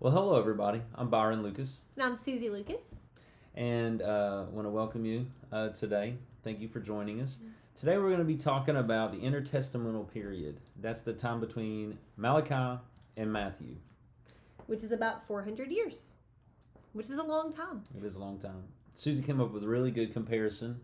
Well, hello everybody. I'm Byron Lucas, And I'm Susie Lucas. and want to welcome you today. Thank you for joining us. Today we're going to be talking about the Intertestamental Period. That's the time between Malachi and Matthew. Which is about 400 years, which is a long time. It is a long time. Susie came up with a really good comparison.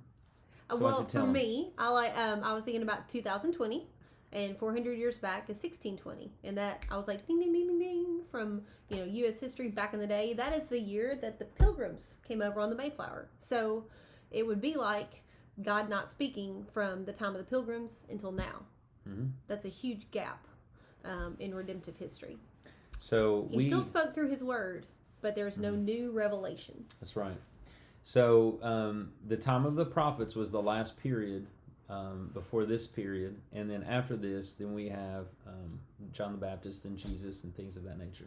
So why don't Well, you tell for 'em? me, I was thinking about 2020, and 400 years back is 1620, and that I was like ding ding ding ding ding from U.S. history back in the day. That is the year that the Pilgrims came over on the Mayflower. So it would be like God not speaking from the time of the Pilgrims until now. Mm-hmm. That's a huge gap in redemptive history. So He still spoke through His Word, but there's no new revelation. That's right. So the time of the prophets was the last period before this period, and then after this, then we have John the Baptist and Jesus and things of that nature.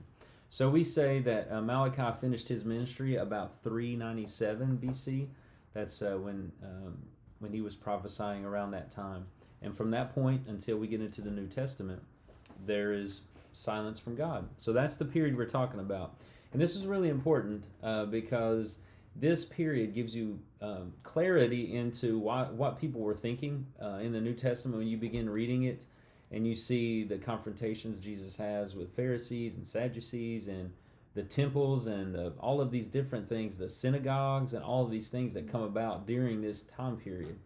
So we say that Malachi finished his ministry about 397 BC. That's when he was prophesying around that time. And from that point until we get into the New Testament, there is silence from God. So that's the period we're talking about. And this is really important because this period gives you clarity into what people were thinking in the New Testament when you begin reading it and you see the confrontations Jesus has with Pharisees and Sadducees and the temples and all of these different things, the synagogues and all of these things that come about during this time period.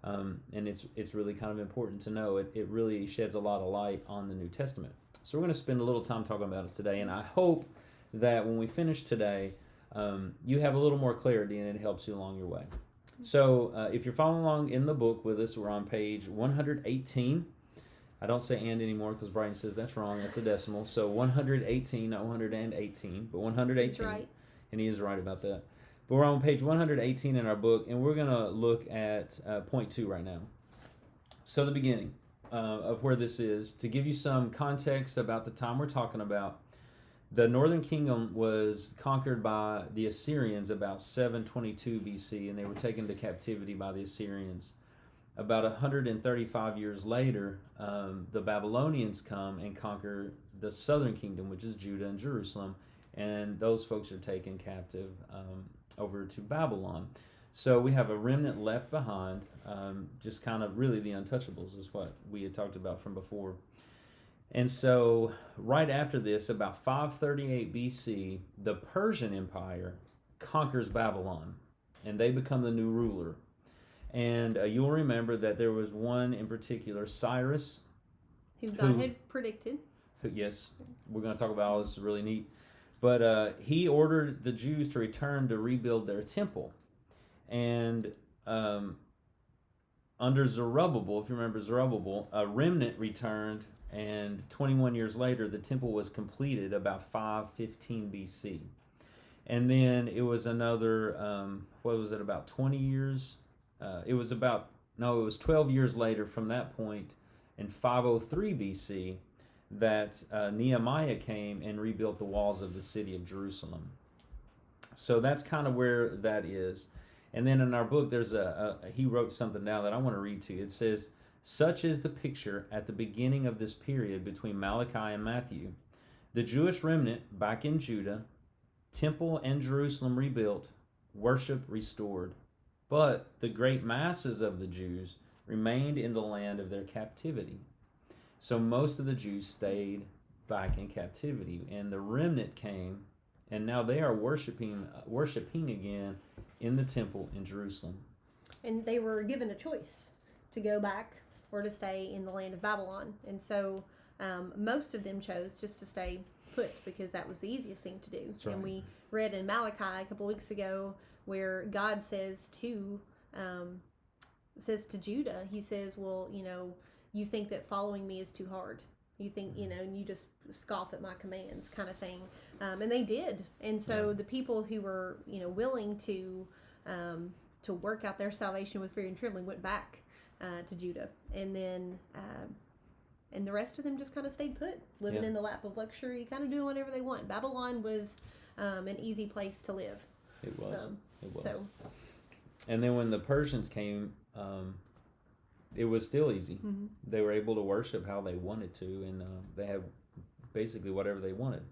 And it's really kind of important to know. It really sheds a lot of light on the New Testament. So we're going to spend a little time talking about it today, and I hope that when we finish today, you have a little more clarity and it helps you along your way. So if you're following along in the book with us, we're on page 118. I don't say and anymore because Brian says that's wrong. That's a decimal. So 118, not 118, but 118. That's right. And he is right about that. But we're on page 118 in our book, and we're going to look at point 2 right now. So the beginning of where this is, to give you some context about the time we're talking about. The northern kingdom was conquered by the Assyrians about 722 BC, and they were taken to captivity by the Assyrians. About 135 years later, the Babylonians come and conquer the southern kingdom, which is Judah and Jerusalem, and those folks are taken captive over to Babylon. So we have a remnant left behind, just kind of really the untouchables is what we had talked about from before. And so right after this, about 538 BC, the Persian Empire conquers Babylon, and they become the new ruler. And you'll remember that there was one in particular, Cyrus. Who God had predicted. Yes, we're going to talk about all this. Is really neat. But he ordered the Jews to return to rebuild their temple. And under Zerubbabel, if you remember Zerubbabel, a remnant returned. And 21 years later, the temple was completed about 515 BC. And then it was another, about 20 years? It was 12 years later from that point in 503 BC that Nehemiah came and rebuilt the walls of the city of Jerusalem. So that's kind of where that is. And then in our book, there's he wrote something down that I want to read to you. It says, "Such is the picture at the beginning of this period between Malachi and Matthew. The Jewish remnant back in Judah, temple and Jerusalem rebuilt, worship restored. But the great masses of the Jews remained in the land of their captivity. So most of the Jews stayed back in captivity, and the remnant came, and now they are worshiping again in the temple in Jerusalem." And they were given a choice to go back or to stay in the land of Babylon. And so most of them chose just to stay put because that was the easiest thing to do. That's right. And we read in Malachi a couple weeks ago where God says to Judah, he says, well, you think that following me is too hard. You think, and you just scoff at my commands kind of thing. And they did. And so the people who were, willing to work out their salvation with fear and trembling went back to Judah. And then and the rest of them just kind of stayed put, living in the lap of luxury, kind of doing whatever they want. Babylon was an easy place to live. It was. It was. So. And then when the Persians came, it was still easy. Mm-hmm. They were able to worship how they wanted to, and they had basically whatever they wanted.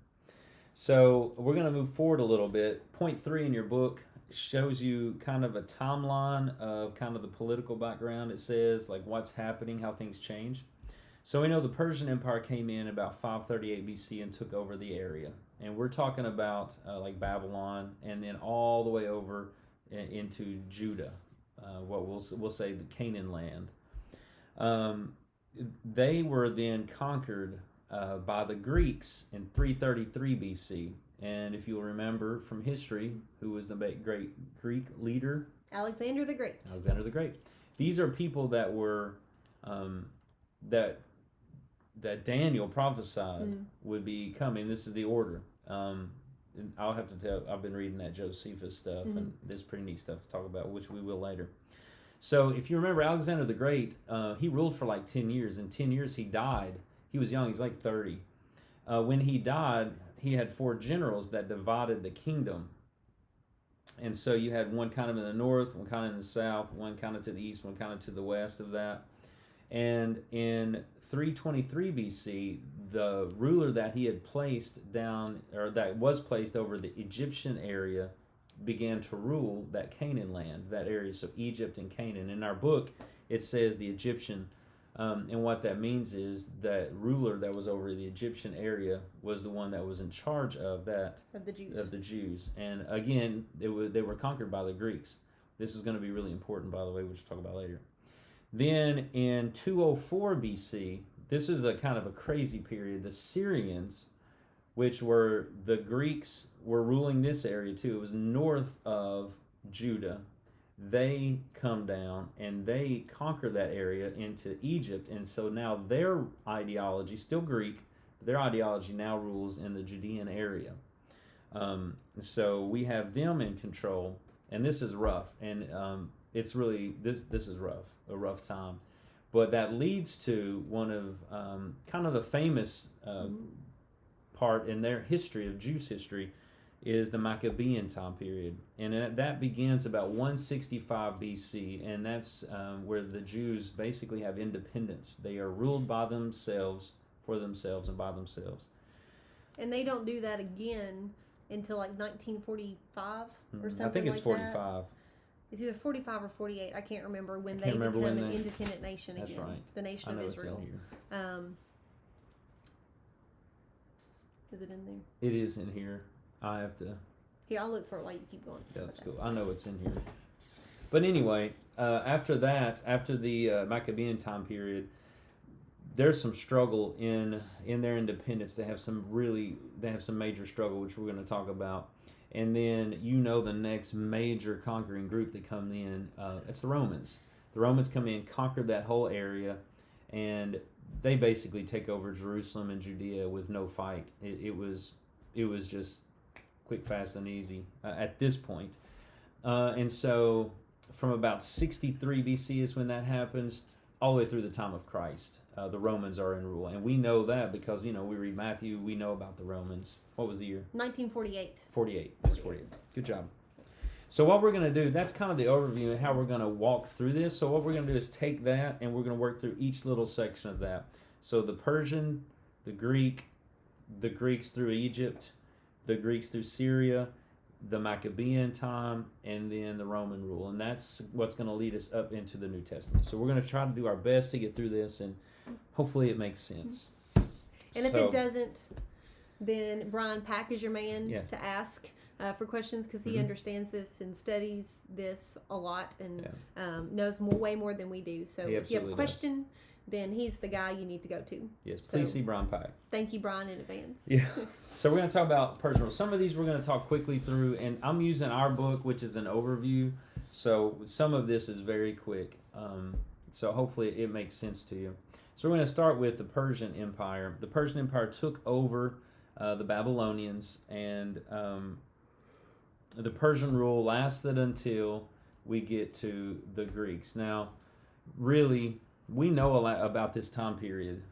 So we're going to move forward a little bit. Point 3 in your book shows you kind of a timeline of kind of the political background. It says like what's happening, how things change. So we know the Persian Empire came in about 538 BC and took over the area. And we're talking about like Babylon and then all the way over into Judah, what we'll say the Canaan land. They were then conquered by the Greeks in 333 BC. And if you'll remember from history, who was the great Greek leader? Alexander the Great. Alexander the Great. These are people that were that Daniel prophesied would be coming. This is the order. I'll have to tell. I've been reading that Josephus stuff, and there's pretty neat stuff to talk about, which we will later. So if you remember Alexander the Great, he ruled for like 10 years. In 10 years, he died. He was young. He's like 30. When he died, he had 4 generals that divided the kingdom. And so you had one kind of in the north, one kind of in the south, one kind of to the east, one kind of to the west of that. And in 323 BC, the ruler that he had placed down, or that was placed over the Egyptian area, began to rule that Canaan land, that area, so Egypt and Canaan. In our book, it says the Egyptian, and what that means is that ruler that was over the Egyptian area was the one that was in charge of that Of the Jews. Of the Jews. And again, they were conquered by the Greeks. This is going to be really important, by the way, which we'll talk about later. Then in 204 BC, this is a kind of a crazy period. The Syrians, which were the Greeks, were ruling this area too. It was north of Judah. They come down and they conquer that area into Egypt. And so now their ideology, still Greek, but their ideology now rules in the Judean area. So we have them in control. And this is rough. And it's really, this is rough, a rough time. But that leads to one of kind of the famous part in their history, of Jews' history, is the Maccabean time period. And that begins about 165 BC, and that's where the Jews basically have independence. They are ruled by themselves, for themselves, and by themselves. And they don't do that again until like 1945 or something. I think it's like 45. That. It's either 45 or 48. I can't remember when they become an independent nation again. That's right. The nation of Israel. It's in here. Is it in there? It is in here. I have to... Here, I'll look for it while you keep going. Yeah, that's cool. I know it's in here. But anyway, after that, after the Maccabean time period, there's some struggle in their independence. They have some major struggle, which we're going to talk about. And then the next major conquering group that come in, it's the Romans. The Romans come in, conquer that whole area, and they basically take over Jerusalem and Judea with no fight. It was just quick, fast, and easy at this point. And so from about 63 BC is when that happens, all the way through the time of Christ, the Romans are in rule. And we know that because, we read Matthew, we know about the Romans. What was the year? 1948. 48. It's 48. Good job. So what we're going to do, that's kind of the overview of how we're going to walk through this. So what we're going to do is take that and we're going to work through each little section of that. So the Persian, the Greek, the Greeks through Egypt, the Greeks through Syria, the Maccabean time, and then the Roman rule. And that's what's going to lead us up into the New Testament. So we're going to try to do our best to get through this, and hopefully it makes sense. And if it doesn't, then Brian Pack is your man to ask for questions, because he understands this and studies this a lot and knows way more than we do. So if you have a question, then he's the guy you need to go to. Yes, please see Brian Pack. Thank you, Brian, in advance. Yeah. So we're going to talk about Persian rules. Some of these we're going to talk quickly through, and I'm using our book, which is an overview. So some of this is very quick. So hopefully it makes sense to you. So we're going to start with the Persian Empire. The Persian Empire took over the Babylonians, and the Persian rule lasted until we get to the Greeks. Now, really, we know a lot about this time period.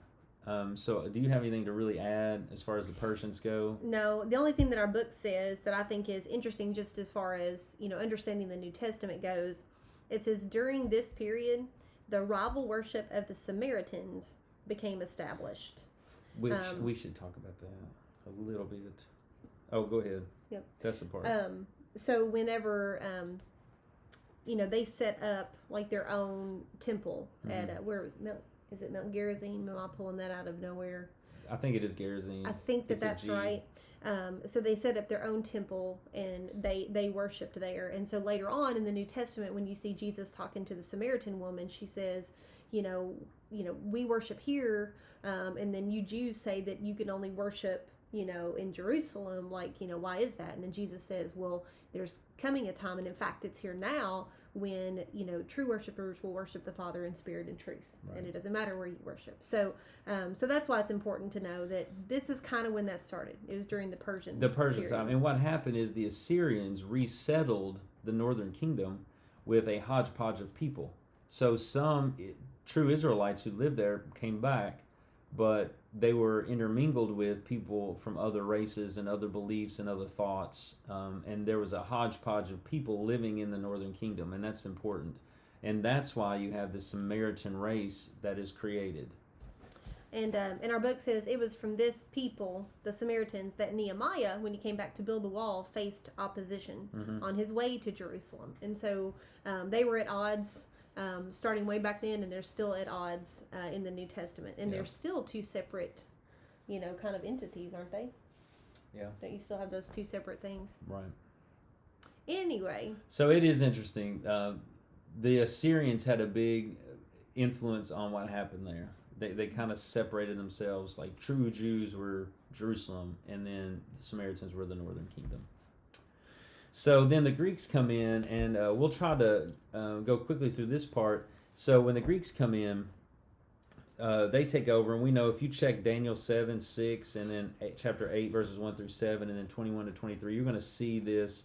So do you have anything to really add as far as the Persians go? No. The only thing that our book says that I think is interesting, just as far as understanding the New Testament goes, it says during this period, the rival worship of the Samaritans became established. Which we should talk about that a little bit. Oh, go ahead. Yep. That's the part. So whenever they set up like their own temple at where is it Mount Gerizim? Am I pulling that out of nowhere? I think it is Gerizim. I think that's right. So they set up their own temple and they worshipped there. And so later on in the New Testament, when you see Jesus talking to the Samaritan woman, she says, we worship here, and then you Jews say that you can only worship, in Jerusalem. Like, why is that? And then Jesus says, well, there's coming a time, and in fact, it's here now, when true worshipers will worship the Father in spirit and truth, right. And it doesn't matter where you worship. So that's why it's important to know that this is kind of when that started. It was during the Persian time. And what happened is the Assyrians resettled the northern kingdom with a hodgepodge of people. So some true Israelites who lived there came back, but they were intermingled with people from other races and other beliefs and other thoughts. And there was a hodgepodge of people living in the northern kingdom, and that's important. And that's why you have the Samaritan race that is created. And our book says it was from this people, the Samaritans, that Nehemiah, when he came back to build the wall, faced opposition on his way to Jerusalem. And so they were at odds starting way back then, and they're still at odds in the New Testament. And they're still two separate, kind of entities, aren't they? Yeah. Don't you still have those two separate things? Right. Anyway. So it is interesting. The Assyrians had a big influence on what happened there. They kind of separated themselves. Like true Jews were Jerusalem, and then the Samaritans were the northern kingdom. So then the Greeks come in, and we'll try to go quickly through this part. So when the Greeks come in, they take over, and we know if you check Daniel 7, 6, and then chapter 8, verses 1 through 7, and then 21 to 23, you're going to see this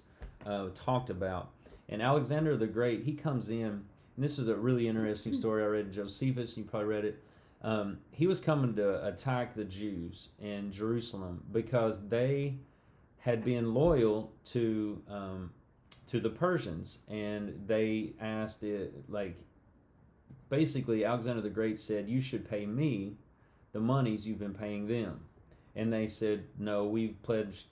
talked about. And Alexander the Great, he comes in, and this is a really interesting story I read in Josephus, you probably read it. He was coming to attack the Jews in Jerusalem because they had been loyal to the Persians, and they asked it, like, basically Alexander the Great said, you should pay me the monies you've been paying them. And they said, no, we've pledged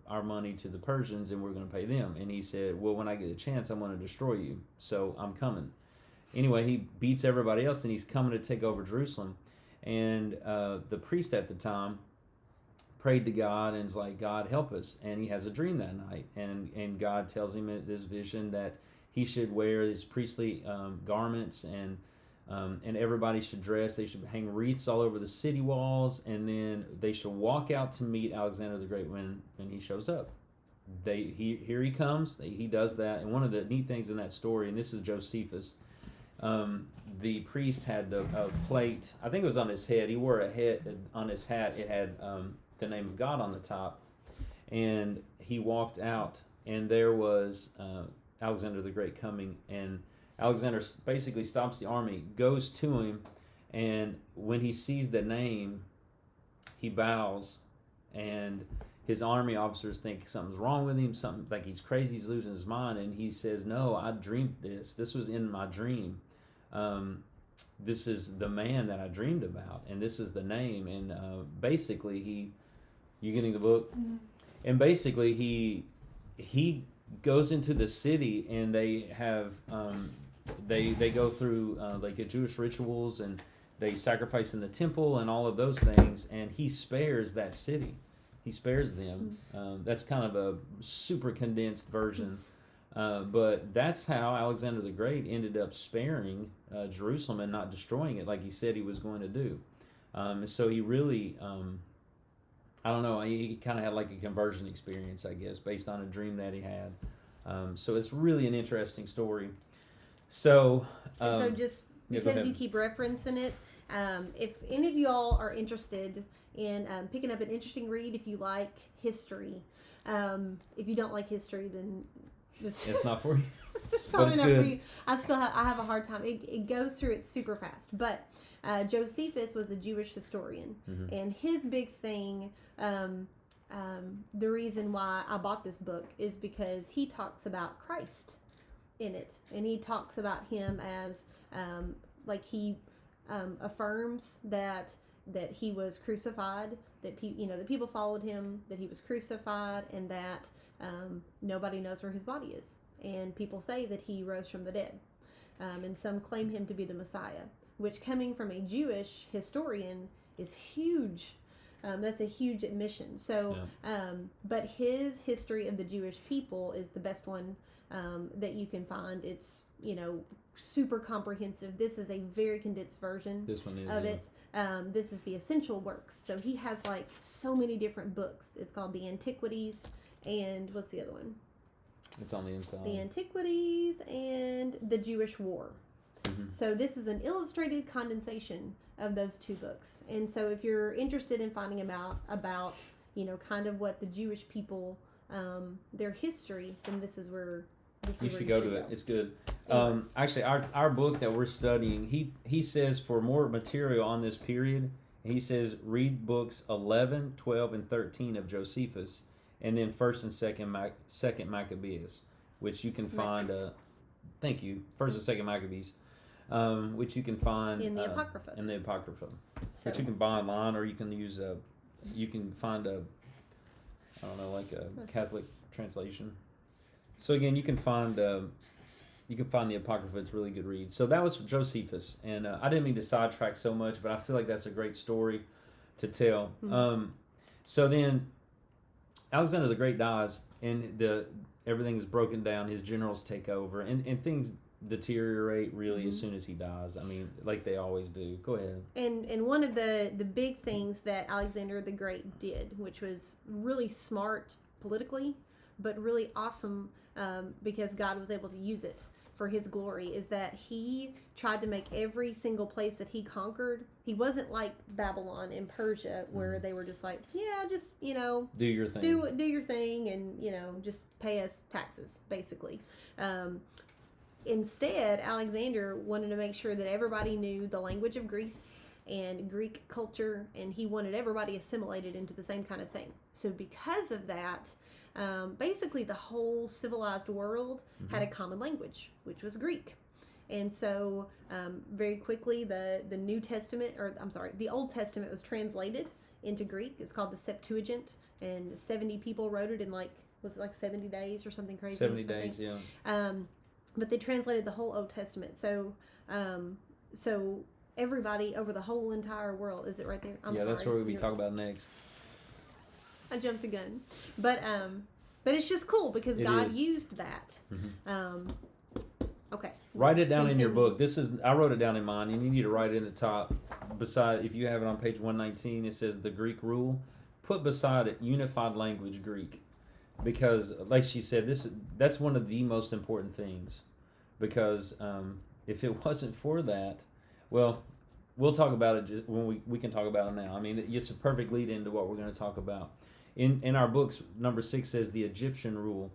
our money to the Persians and we're going to pay them. And he said, well, when I get a chance, I'm going to destroy you, so I'm coming. Anyway, he beats everybody else, and he's coming to take over Jerusalem. And the priest at the time prayed to God and is like, God, help us. And he has a dream that night. And God tells him in this vision that he should wear his priestly garments, and everybody should dress. They should hang wreaths all over the city walls, and then they should walk out to meet Alexander the Great when he shows up. Here he comes. He does that. And one of the neat things in that story, and this is Josephus, the priest had a plate, I think it was on his head. He wore a head on his hat. It had the name of God on the top. And he walked out, and there was Alexander the Great coming. And Alexander basically stops the army, goes to him, and when he sees the name, he bows. And his army officers think something's wrong with him, something like he's crazy, he's losing his mind. And he says, no, I dreamed this. This was in my dream. This is the man that I dreamed about, and this is the name. And basically, you getting the book? Mm-hmm. And basically, he goes into the city, and they have they go through like Jewish rituals, and they sacrifice in the temple and all of those things, and he spares that city. He spares them. That's kind of a super condensed version. But that's how Alexander the Great ended up sparing Jerusalem and not destroying it like he said he was going to do. So he really, I don't know, he kind of had like a conversion experience, I guess, based on a dream that he had. So it's really an interesting story. So, so just because you keep referencing it, if any of you all are interested in picking up an interesting read, if you like history, if you don't like history, then it's not for you. It's probably not for you. I have a hard time. It goes through it super fast. But Josephus was a Jewish historian, and his big thing, the reason why I bought this book is because he talks about Christ in it, and he talks about him as like he affirms that that he was crucified, that that people followed him, that he was crucified, and that nobody knows where his body is. And people say that he rose from the dead, and some claim him to be the Messiah, which, coming from a Jewish historian, is huge. That's a huge admission. So, but his history of the Jewish people is the best one that you can find. It's, super comprehensive. This is a very condensed version of it. This is the essential works. So he has like so many different books. It's called the Antiquities, and what's the other one? It's on the inside. The Antiquities and the Jewish War. Mm-hmm. So this is an illustrated condensation of those two books. And so if you're interested in finding about kind of what the Jewish people, their history, then this is where you should go to it. It's good. Actually, our book that we're studying, he says for more material on this period, he says read books 11, 12, and 13 of Josephus, and then 1st and 2nd Maccabees, which you can find. Thank you. 1st and 2nd Maccabees, which you can find in the Apocrypha. So, which you can buy online, or you can use you can find a Catholic translation. So again, you can find the Apocrypha. It's a really good read. So that was Josephus, and I didn't mean to sidetrack so much, but I feel like that's a great story to tell. Mm-hmm. So then Alexander the Great dies, and everything is broken down. His generals take over, and things deteriorate really mm-hmm. as soon as he dies. I mean, like they always do. Go ahead. And one of the big things that Alexander the Great did, which was really smart politically, but really awesome because God was able to use it for his glory, is that he tried to make every single place that he conquered. He wasn't like Babylon and Persia, where they were just like, just do your thing, do your thing, and just pay us taxes, basically. Instead, Alexander wanted to make sure that everybody knew the language of Greece and Greek culture, and he wanted everybody assimilated into the same kind of thing. So because of that, basically the whole civilized world mm-hmm. had a common language, which was Greek. And so very quickly the Old Testament was translated into Greek. It's called the Septuagint, and 70 people wrote it in 70 days or something crazy? 70 days, yeah. But they translated the whole Old Testament. So everybody over the whole entire world, is it right there? I'm sorry. That's what we'll be talking about next. I jumped the gun, but it's just cool because God used that. Mm-hmm. Okay. Write it down in your book. I wrote it down in mine, and you need to write it in the top. Beside, if you have it on page 119, it says the Greek rule. Put beside it unified language Greek, because, like she said, that's one of the most important things. Because if it wasn't for that, well, we'll talk about it just when we can talk about it now. I mean, it's a perfect lead into what we're going to talk about. In our books, number 6 says the Egyptian rule.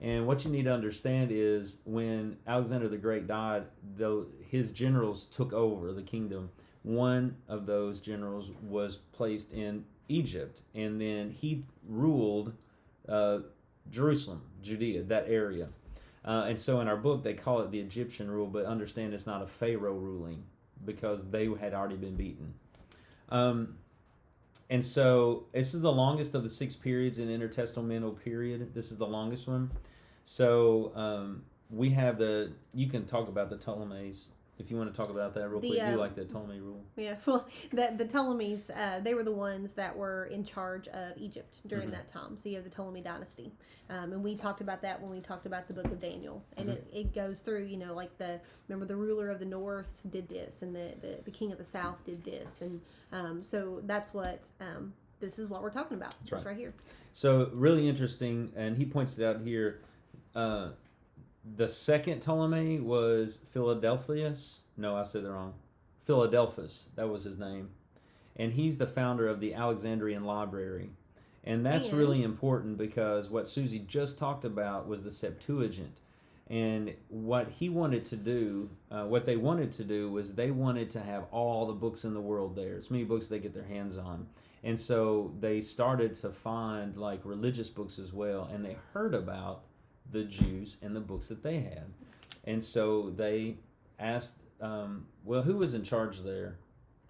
And what you need to understand is when Alexander the Great died, though his generals took over the kingdom, one of those generals was placed in Egypt, and then he ruled Jerusalem, Judea, that area. And so in our book, they call it the Egyptian rule, but understand it's not a Pharaoh ruling because they had already been beaten. And so this is the longest of the 6 periods in Intertestamental Period. This is the longest one. So we have you can talk about the Ptolemies if you want to talk about that real quick. You like the Ptolemy rule? Yeah, well, the Ptolemies, they were the ones that were in charge of Egypt during mm-hmm. that time. So you have the Ptolemy dynasty. And we talked about that when we talked about the book of Daniel. And mm-hmm. it goes through, remember the ruler of the north did this, and the king of the south did this. And so that's what, this is what we're talking about. That's right here. So really interesting, and he points it out here. The second Ptolemy was Philadelphus. No, I said it wrong. Philadelphus, that was his name. And he's the founder of the Alexandrian Library. And that's really important because what Susie just talked about was the Septuagint. And what he wanted to do, what they wanted to do was they wanted to have all the books in the world there, as many books as they get their hands on. And so they started to find religious books as well, and they heard about the Jews and the books that they had. And so they asked, who was in charge there?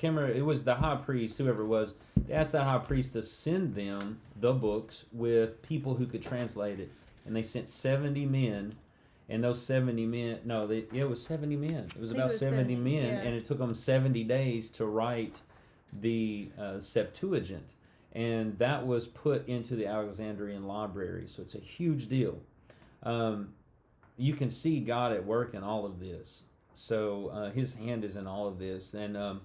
can't remember, it was the high priest, whoever it was. They asked that high priest to send them the books with people who could translate it. And they sent 70 men. And those 70 men, it was 70 men. It was about 70 men. Yeah. And it took them 70 days to write the Septuagint. And that was put into the Alexandrian library. So it's a huge deal. You can see God at work in all of this. So his hand is in all of this. And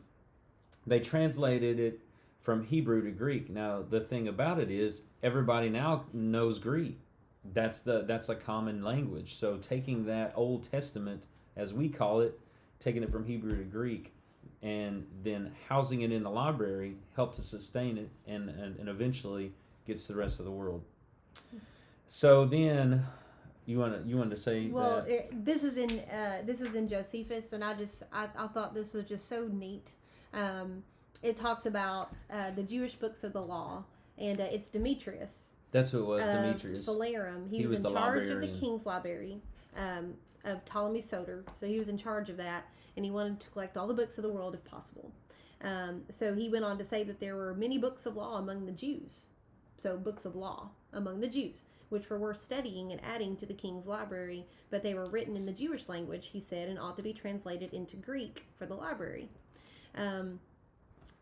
they translated it from Hebrew to Greek. Now, the thing about it is everybody now knows Greek. That's a common language. So taking that Old Testament, as we call it, taking it from Hebrew to Greek, and then housing it in the library helped to sustain it and eventually gets to the rest of the world. So then you wanted to say this is in Josephus, and I thought this was just so neat. It talks about the Jewish books of the law, and it's Demetrius. That's who it was, Demetrius. Phalerum. He was in charge of the king's library of Ptolemy Soter. So he was in charge of that, and he wanted to collect all the books of the world if possible. So he went on to say that there were many books of law among the Jews. So books of law among the Jews, which were worth studying and adding to the king's library, but they were written in the Jewish language, he said, and ought to be translated into Greek for the library.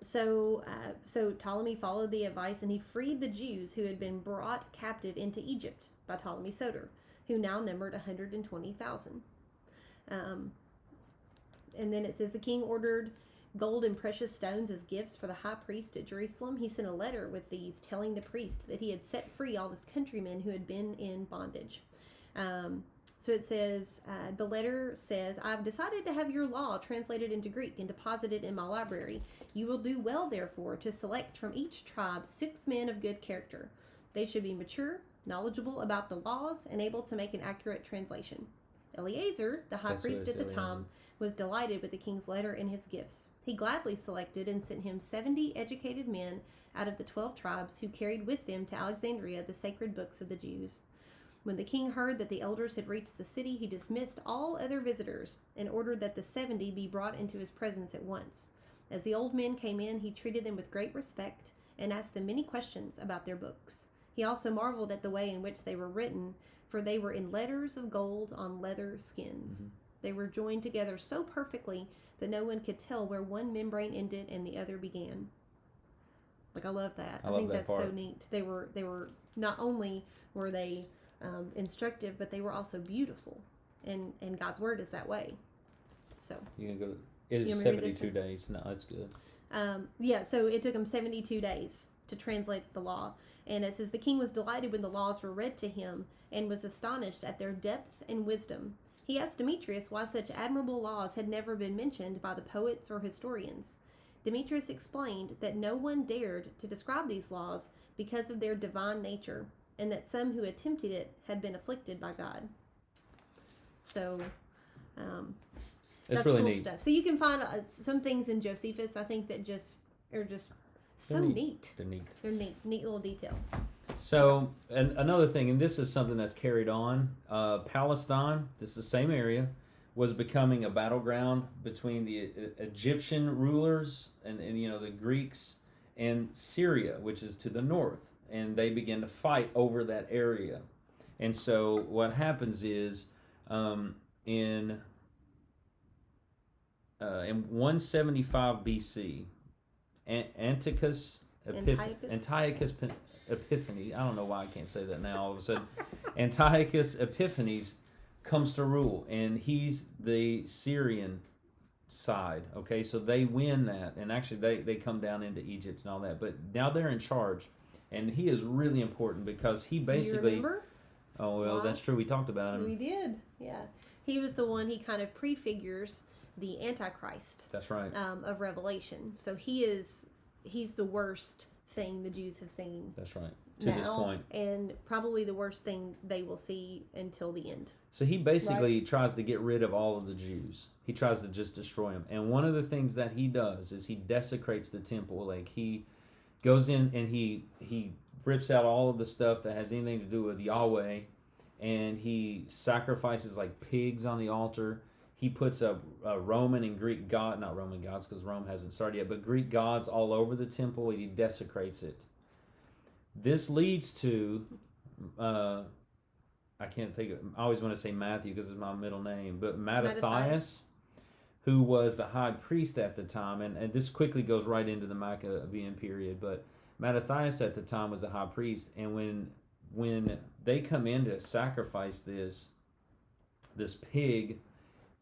So Ptolemy followed the advice, and he freed the Jews who had been brought captive into Egypt by Ptolemy Soter, who now numbered 120,000. And then it says the king ordered gold and precious stones as gifts for the high priest at Jerusalem. He sent a letter with these, telling the priest that he had set free all his countrymen who had been in bondage. So it says, the letter says, I've decided to have your law translated into Greek and deposited in my library. You will do well, therefore, to select from each tribe 6 men of good character. They should be mature, knowledgeable about the laws, and able to make an accurate translation. Eleazar, the high priest at the time, was delighted with the king's letter and his gifts. He gladly selected and sent him 70 educated men out of the 12 tribes who carried with them to Alexandria the sacred books of the Jews. When the king heard that the elders had reached the city, he dismissed all other visitors and ordered that the 70 be brought into his presence at once. As the old men came in, he treated them with great respect and asked them many questions about their books. He also marveled at the way in which they were written, for they were in letters of gold on leather skins. Mm-hmm. They were joined together so perfectly that no one could tell where one membrane ended and the other began. I love that. I think that's so neat. They were not only were they instructive, but they were also beautiful, and God's word is that way. So you can go. It is 72 days. No, that's good. So it took him 72 days to translate the law, and it says the king was delighted when the laws were read to him, and was astonished at their depth and wisdom. He asked Demetrius why such admirable laws had never been mentioned by the poets or historians. Demetrius explained that no one dared to describe these laws because of their divine nature, and that some who attempted it had been afflicted by God. So, that's really cool neat stuff. So you can find some things in Josephus, I think, that are just so neat. They're neat. They're neat little details. So, and another thing, and this is something that's carried on, Palestine, this is the same area, was becoming a battleground between the Egyptian rulers and the Greeks and Syria, which is to the north. And they begin to fight over that area. And so what happens is in 175 BC, Antiochus Epiphanes, I don't know why I can't say that now all of a sudden, Antiochus Epiphanes comes to rule, and he's the Syrian side. Okay, so they win that, and actually they come down into Egypt and all that, but now they're in charge. And he is really important because he basically... You remember? Oh, well, that's true. We talked about him. We did, yeah. He was the one, he kind of prefigures the Antichrist. That's right. Of Revelation. So he's the worst thing the Jews have seen. That's right. To this point. And probably the worst thing they will see until the end. So he basically tries to get rid of all of the Jews. He tries to just destroy them. And one of the things that he does is he desecrates the temple. He goes in and he rips out all of the stuff that has anything to do with Yahweh, and he sacrifices pigs on the altar. he puts a Roman and Greek not Roman gods because Rome hasn't started yet, but Greek gods all over the temple, and he desecrates it. This leads to, I can't think of, I always want to say Matthew because it's my middle name, but Mattathias, who was the high priest at the time, and this quickly goes right into the Maccabean period, but Mattathias at the time was the high priest, and when they come in to sacrifice this pig,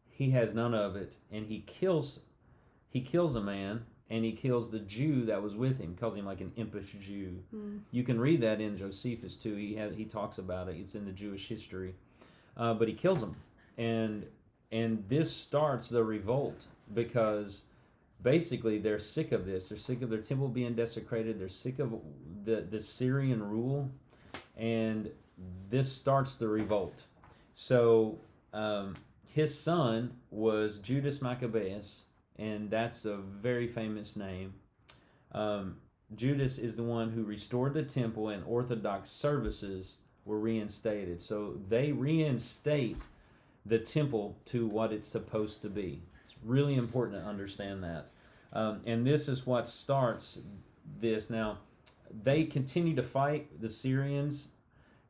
he has none of it, and he kills a man, and he kills the Jew that was with him. He calls him like an impish Jew. You can read that in Josephus too. He talks about it. It's in the Jewish history, but he kills him, and this starts the revolt because basically they're sick of this. They're sick of their temple being desecrated. They're sick of the Syrian rule, and this starts the revolt. So his son was Judas Maccabeus, and that's a very famous name. Judas is the one who restored the temple, and Orthodox services were reinstated. So they reinstate the temple to what it's supposed to be. It's really important to understand that. And this is what starts this. Now, they continue to fight the Syrians.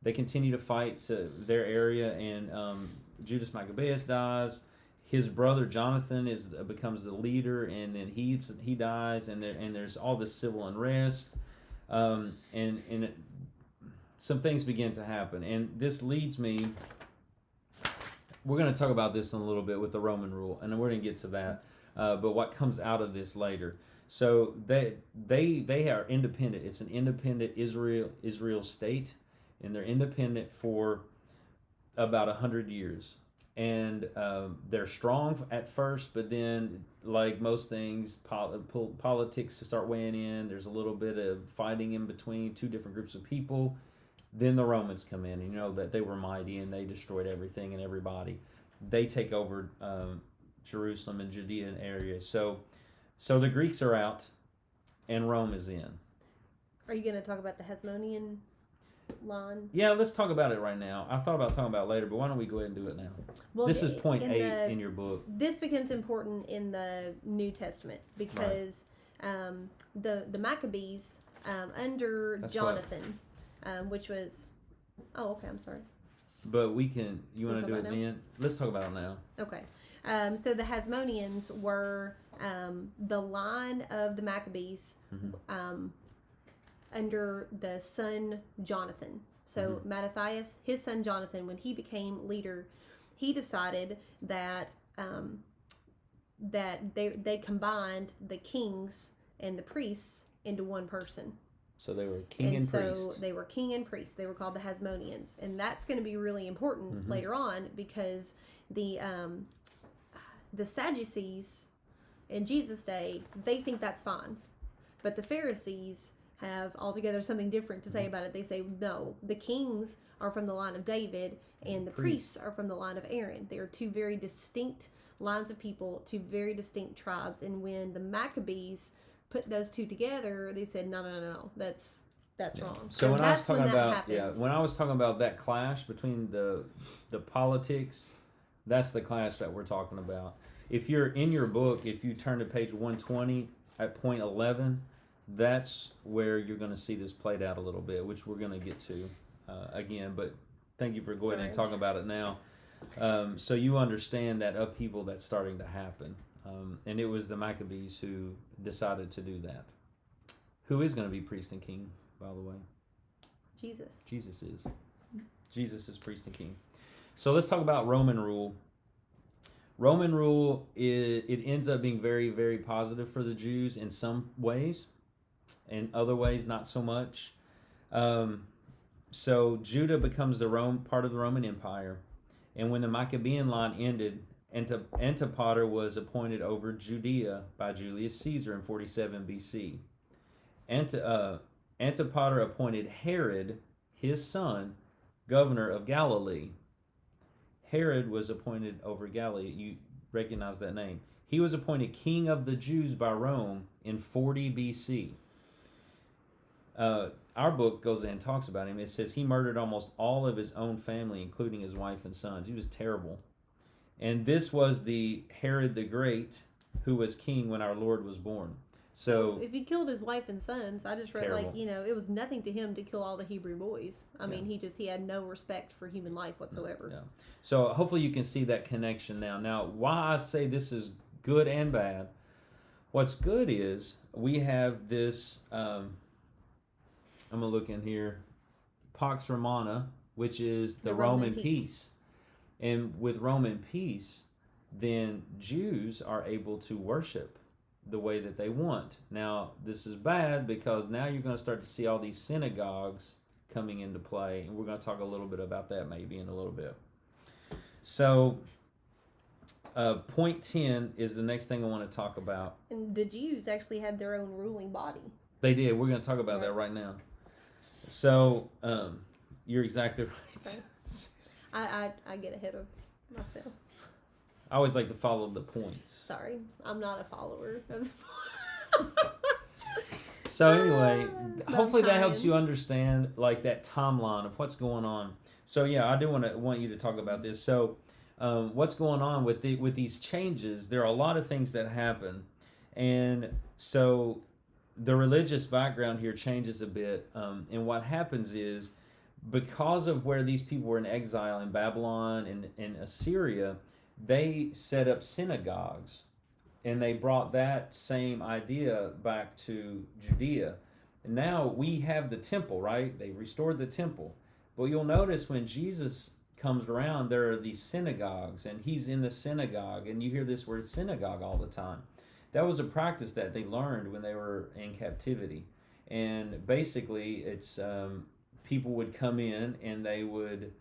They continue to fight to their area, and Judas Maccabeus dies. His brother Jonathan becomes the leader, and then he dies, and there's all this civil unrest, and some things begin to happen, and this leads me. We're going to talk about this in a little bit with the Roman rule, and we're going to get to that. But what comes out of this later? So they are independent. It's an independent Israel state, and they're independent for about 100 years. And they're strong at first, but then, like most things, politics start weighing in. There's a little bit of fighting in between two different groups of people. Then the Romans come in, and you know that they were mighty, and they destroyed everything and everybody. They take over Jerusalem and Judean areas. So the Greeks are out, and Rome is in. Are you going to talk about the Hasmonean line? Yeah, let's talk about it right now. I thought about talking about it later, but why don't we go ahead and do it now? Well, this is point 8 in your book. This becomes important in the New Testament because the Maccabees under Jonathan, which was... Oh, okay, I'm sorry. But we can... You want to do it then? Let's talk about it now. Okay. So the Hasmoneans were the line of the Maccabees under the son Jonathan. So Mattathias, his son Jonathan, when he became leader, he decided that they combined the kings and the priests into one person. So they were king and priest. So they were king and priest. They were called the Hasmoneans, and that's going to be really important later on because the Sadducees in Jesus' day, they think that's fine, but the Pharisees have altogether something different to say about it. They say, no, the kings are from the line of David and the priests are from the line of Aaron. They are two very distinct lines of people, two very distinct tribes. And when the Maccabees put those two together, they said, no, that's wrong. So when I was talking about that clash between the politics, that's the clash that we're talking about. If you're in your book, if you turn to page 120 at point 11, that's where you're going to see this played out a little bit, which we're going to get to again. But thank you for going and talking about it now. So you understand that upheaval that's starting to happen. And it was the Maccabees who decided to do that. Who is going to be priest and king, by the way? Jesus. Jesus is. Jesus is priest and king. So let's talk about Roman rule. Roman rule, it ends up being very, very positive for the Jews in some ways. In other ways, not so much. So Judah becomes part of the Roman Empire. And when the Maccabean line ended, Antipater was appointed over Judea by Julius Caesar in 47 BC. Antipater appointed Herod, his son, governor of Galilee. Herod was appointed over Galilee. You recognize that name. He was appointed king of the Jews by Rome in 40 BC. Our book goes in and talks about him. It says he murdered almost all of his own family, including his wife and sons. He was terrible. And this was the Herod the Great, who was king when our Lord was born. So if he killed his wife and sons, I just read terrible. it was nothing to him to kill all the Hebrew boys. I Yeah. mean, he had no respect for human life whatsoever. Yeah. So hopefully you can see that connection now. Now, why I say this is good and bad. What's good is we have this. I'm gonna look in here, Pax Romana, which is the Roman peace. And with Roman peace, then Jews are able to worship the way that they want. Now, this is bad because now you're going to start to see all these synagogues coming into play, and we're going to talk a little bit about that maybe in a little bit. So, point 10 is the next thing I want to talk about. And the Jews actually had their own ruling body. They did. We're going to talk about that right now. So, you're exactly right. Okay. I get ahead of myself. I always like to follow the points. Sorry, I'm not a follower of So anyway, hopefully that helps you understand like that timeline of what's going on. So yeah, I do want you to talk about this. So what's going on with these changes? There are a lot of things that happen, and so the religious background here changes a bit. And what happens is, because of where these people were in exile in Babylon and in Assyria, they set up synagogues, and they brought that same idea back to Judea. And now we have the temple, right? They restored the temple. But you'll notice when Jesus comes around, there are these synagogues, and he's in the synagogue, and you hear this word synagogue all the time. That was a practice that they learned when they were in captivity. And basically, it's people would come in and they would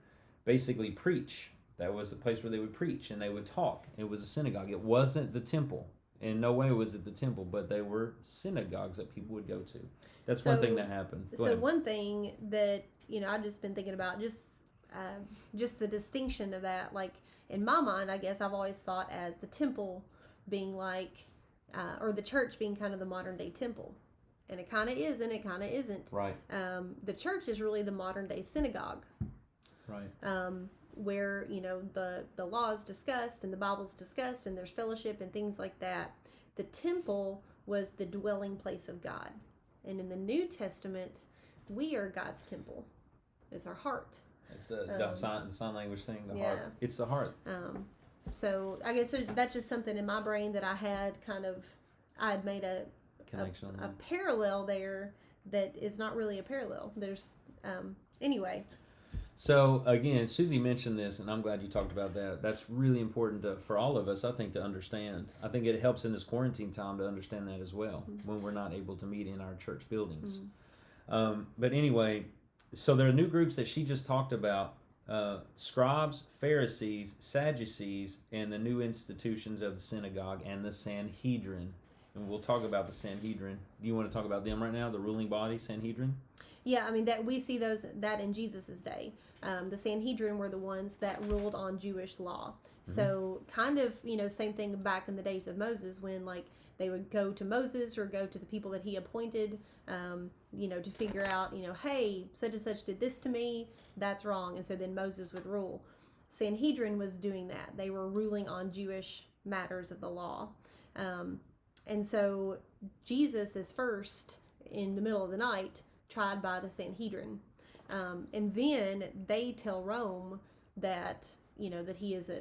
basically preach. That was the place where they would preach and they would talk. It was a synagogue. It wasn't the temple. In no way was it the temple, but they were synagogues that people would go to. That's one thing that happened. Go ahead. One thing that I've just been thinking about, just the distinction of that. Like in my mind, I guess I've always thought as the temple being like, or the church being kind of the modern day temple, and it kind of is, and it kind of isn't. Right. The church is really the modern day synagogue. Right. Where the law is discussed and the Bible's discussed and there's fellowship and things like that. The temple was the dwelling place of God, and in the New Testament, we are God's temple. It's our heart. It's the sign language thing. The heart. It's the heart. So I guess that's just something in my brain that I had I had made a connection, a parallel there that is not really a parallel. There's anyway. So again, Susie mentioned this, and I'm glad you talked about that. That's really important for all of us, I think, to understand. I think it helps in this quarantine time to understand that as well, when we're not able to meet in our church buildings. But anyway, so there are new groups that she just talked about: scribes, Pharisees, Sadducees, and the new institutions of the synagogue and the Sanhedrin. And we'll talk about the Sanhedrin. Do you want to talk about them right now, the ruling body, Sanhedrin? Yeah, I mean, that we see that in Jesus' day. The Sanhedrin were the ones that ruled on Jewish law. So kind of, same thing back in the days of Moses, when like they would go to Moses or go to the people that he appointed, to figure out, hey, such and such did this to me, that's wrong. And so then Moses would rule. Sanhedrin was doing that. They were ruling on Jewish matters of the law. And so Jesus is first in the middle of the night tried by the Sanhedrin. And then they tell Rome that, that he is an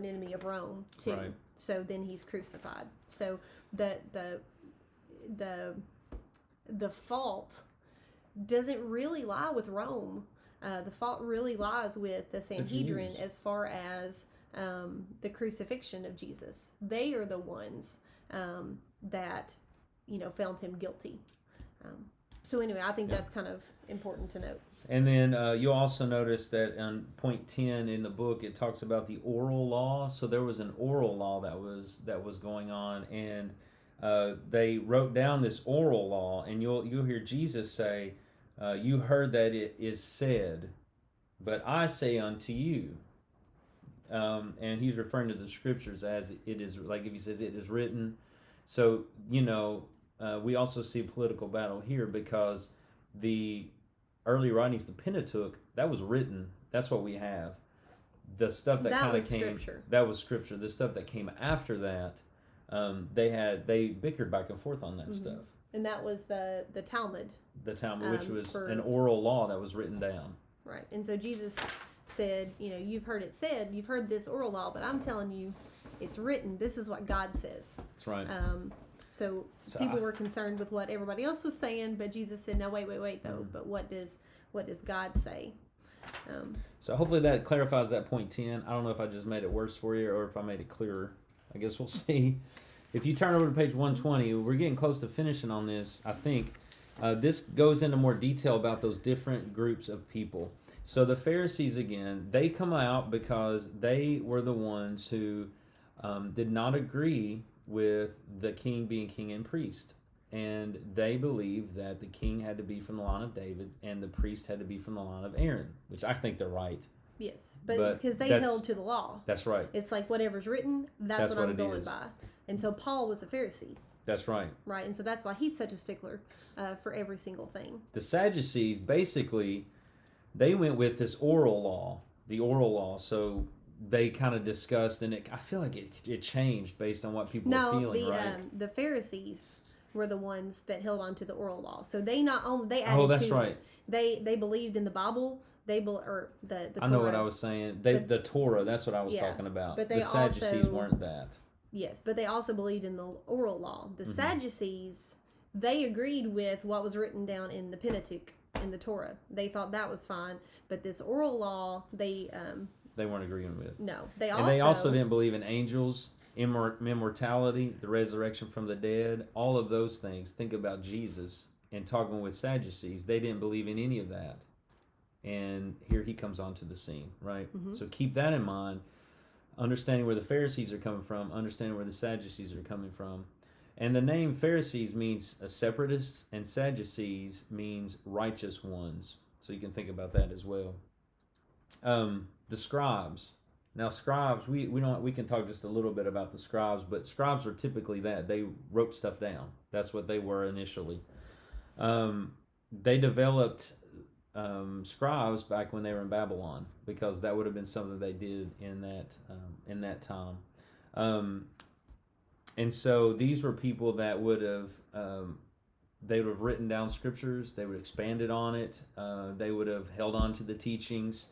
enemy of Rome too. Right. So then he's crucified. So the fault doesn't really lie with Rome. The fault really lies with the Sanhedrin as far as the crucifixion of Jesus. They are the ones that found him guilty. So anyway, I think that's kind of important to note. And then you'll also notice that on point 10 in the book, it talks about the oral law. So there was an oral law that was going on, and they wrote down this oral law, and you'll hear Jesus say, "You heard that it is said, but I say unto you." And he's referring to the scriptures as it is, like if he says it is written. So we also see political battle here, because the early writings, the Pentateuch, that was written. That's what we have. the stuff that kind of came, Scripture. that was Scripture. The stuff that came after that, they bickered back and forth on that stuff. And that was the Talmud. The Talmud, which was an oral law that was written down. Right. And so Jesus said, you've heard it said, you've heard this oral law, but I'm telling you, it's written. This is what God says. That's right. So people were concerned with what everybody else was saying, but Jesus said, "No, wait, though. But what does God say?" So hopefully that clarifies that point 10. I don't know if I just made it worse for you or if I made it clearer. I guess we'll see. If you turn over to page 120, we're getting close to finishing on this. I think this goes into more detail about those different groups of people. So the Pharisees, again, they come out because they were the ones who did not agree with the king being king and priest. And they believed that the king had to be from the line of David and the priest had to be from the line of Aaron, which I think they're right. Yes, but because they held to the law. That's right. It's like whatever's written, that's what I'm going by. And so Paul was a Pharisee. That's right. Right, and so that's why he's such a stickler for every single thing. The Sadducees, basically, they went with this oral law, the oral law. So they kind of discussed, and I feel like it changed based on what people were feeling, right? The Pharisees were the ones that held on to the oral law. So they not only they added that's to right. it. They believed in the Bible. The Torah. I know what I was saying. The Torah. That's what I was talking about. But the Sadducees weren't that. Yes, but they also believed in the oral law. The Sadducees, they agreed with what was written down in the Pentateuch, in the Torah. They thought that was fine, but this oral law, they weren't agreeing with. No, they also didn't believe in angels, immortality, the resurrection from the dead, all of those things. Think about Jesus and talking with Sadducees. They didn't believe in any of that. And here he comes onto the scene, right? Mm-hmm. So keep that in mind. Understanding where the Pharisees are coming from, understanding where the Sadducees are coming from. And the name Pharisees means separatists, and Sadducees means righteous ones. So you can think about that as well. The scribes. Now scribes, we can talk just a little bit about the scribes, but scribes are typically that. They wrote stuff down. That's what they were initially. They developed scribes back when they were in Babylon, because that would have been something they did in that time. And so these were people that would have they would have written down scriptures, they would have expanded on it, they would have held on to the teachings,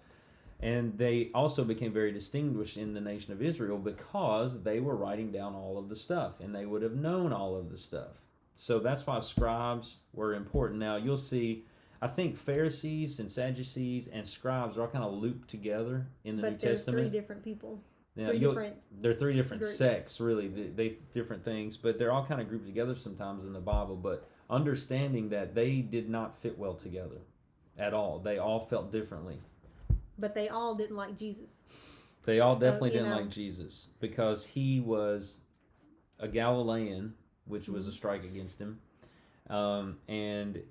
and they also became very distinguished in the nation of Israel because they were writing down all of the stuff, and they would have known all of the stuff. So that's why scribes were important. Now you'll see, I think Pharisees and Sadducees and scribes are all kind of looped together in the New Testament. But there's 3 different people. Yeah, they're 3 different groups. Sects, really. They different things, but they're all kind of grouped together sometimes in the Bible. But understanding that they did not fit well together at all. They all felt differently. But they all didn't like Jesus. They all definitely didn't like Jesus because he was a Galilean, which was a strike against him, and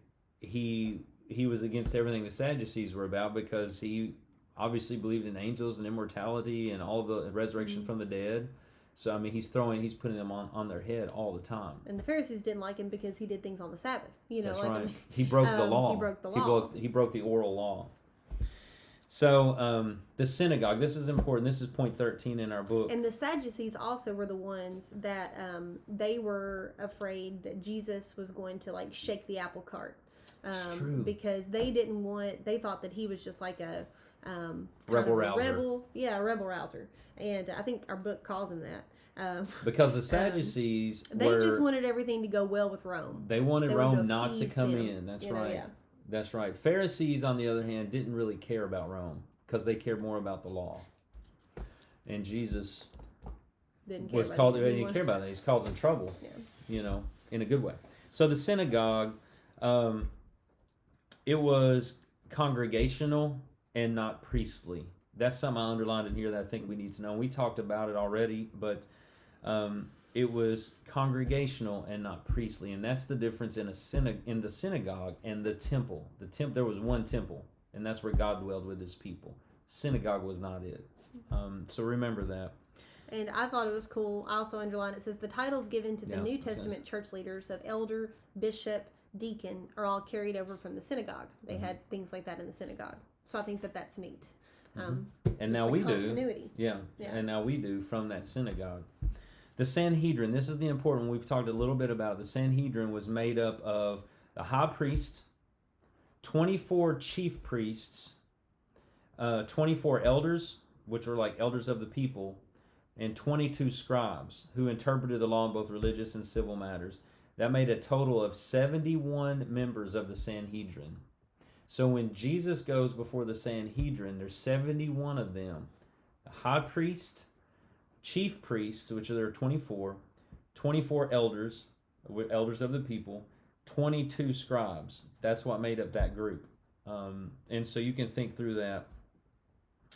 he was against everything the Sadducees were about because he obviously believed in angels and immortality and all of the resurrection from the dead. So, I mean, he's putting them on their head all the time. And the Pharisees didn't like him because he did things on the Sabbath. That's right. I mean, he broke the law. He broke the law. He broke the oral law. So, the synagogue, this is important. This is point 13 in our book. And the Sadducees also were the ones that they were afraid that Jesus was going to, shake the apple cart. True. Because they thought that he was just like a rebel rouser. A rebel rouser. And I think our book calls him that. Because the Sadducees they just wanted everything to go well with Rome. They wanted Rome not to come in. That's right. Yeah. That's right. Pharisees, on the other hand, didn't really care about Rome because they cared more about the law. And Jesus didn't care about that. He didn't care about that. He's causing trouble, in a good way. So the synagogue, it was congregational and not priestly. That's something I underlined in here that I think we need to know. We talked about it already, but it was congregational and not priestly, and that's the difference in the synagogue and the temple. There was one temple, and that's where God dwelled with His people. Synagogue was not it. So remember that. And I thought it was cool. I also underlined it says the titles given to the New Testament church leaders of elder, bishop, deacon are all carried over from the synagogue. They had things like that in the synagogue. So I think that that's neat. And now we continuity. do. Yeah. And now we do from that synagogue. The Sanhedrin, this is the important one. We've talked a little bit about it. The Sanhedrin was made up of the high priest, 24 chief priests, 24 elders, which were like elders of the people, and 22 scribes who interpreted the law in both religious and civil matters. That made a total of 71 members of the Sanhedrin. So when Jesus goes before the Sanhedrin, there's 71 of them. The high priest, chief priests, which are there 24, 24 elders of the people, 22 scribes. That's what made up that group. And so you can think through that.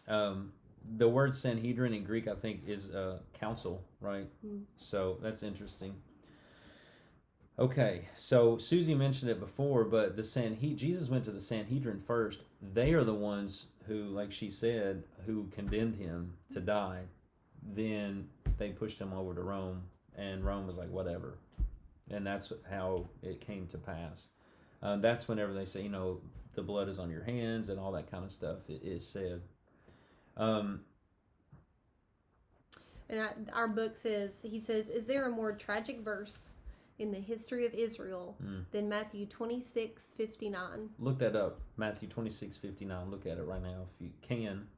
The word Sanhedrin in Greek, I think, is council, right? So that's interesting. Okay, so Susie mentioned it before, but Jesus went to the Sanhedrin first. They are the ones who, like she said, who condemned him to die. Then they pushed him over to Rome, and Rome was like, whatever. And that's how it came to pass. That's whenever they say, the blood is on your hands and all that kind of stuff, it is said. And our book says, is there a more tragic verse in the history of Israel than Matthew 26:59? Look that up, Matthew 26:59. Look at it right now if you can.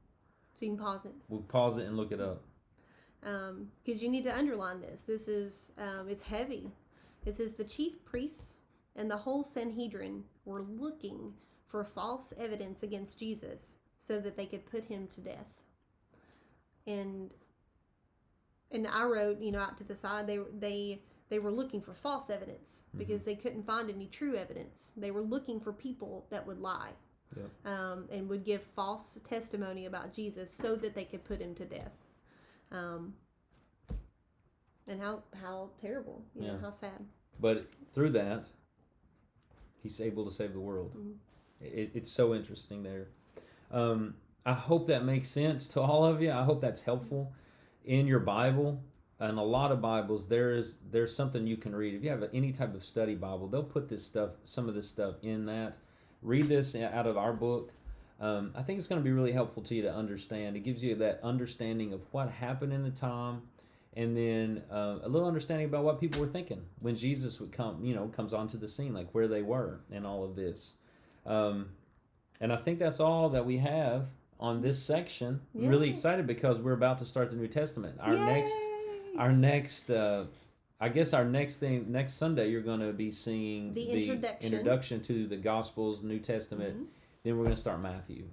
So you can pause it. We'll pause it and look it up. Because you need to underline this. This is, it's heavy. It says, the chief priests and the whole Sanhedrin were looking for false evidence against Jesus so that they could put him to death. And I wrote, out to the side, they were looking for false evidence because they couldn't find any true evidence. They were looking for people that would lie. Yep. And would give false testimony about Jesus so that they could put him to death. And how terrible, how sad. But through that, he's able to save the world. It's so interesting there. I hope that makes sense to all of you. I hope that's helpful. In your Bible, and a lot of Bibles, there's something you can read. If you have any type of study Bible, they'll put some of this stuff in that. Read this out of our book. I think it's going to be really helpful to you to understand. It gives you that understanding of what happened in the time, and then a little understanding about what people were thinking when Jesus would comes onto the scene, like where they were and all of this. And I think that's all that we have on this section. I'm really excited because we're about to start the New Testament. Our next Sunday, you're going to be seeing the introduction to the Gospels, New Testament. Then we're going to start Matthew.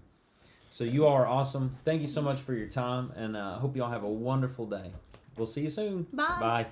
So you all are awesome. Thank you so much for your time, and I hope you all have a wonderful day. We'll see you soon. Bye. Bye.